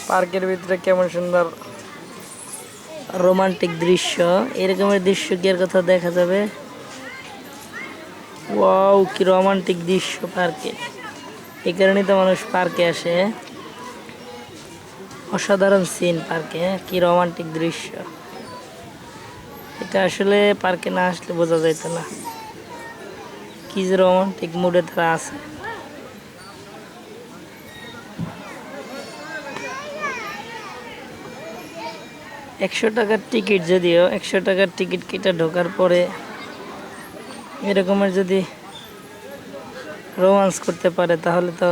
পার্কের ভিতরে কেমন সুন্দর রোমান্টিক দৃশ্য, এরকমের দৃশ্য কি আর কোথাও দেখা যাবে? ওয়াও, কি রোমান্টিক দৃশ্য পার্কে। এই কারণেই তো মানুষ পার্কে আসে। অসাধারণ সিন পার্কে, কি রোমান্টিক দৃশ্য। এটা আসলে পার্কে না আসলে বোঝা যাইত না কি যে রোমান্টিক মুডে তারা আছে। ৳100 টিকিট, যদিও 100 টিকিট কেটে ঢোকার পরে এরকমের যদি রোমান্স করতে পারে তাহলে তো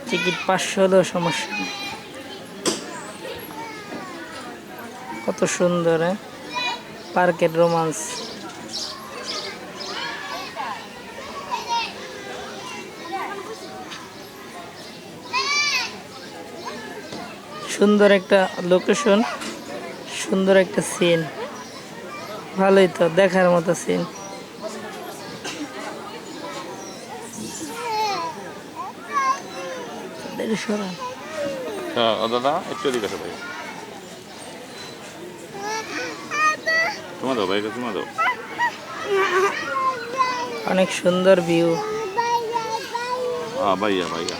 টিকিট 500 হলেও সমস্যা নেই। কত সুন্দর পার্কের রোমান্স। সুন্দর একটা লোকেশন, সুন্দর একটা সিন, ভালোই তো, দেখার মতো সিন। দাদা একটু এদিকে আসো ভাই, তোমার দাও ভাই, তোমার দাও। অনেক সুন্দর ভিউ। ভাইয়া ভাইয়া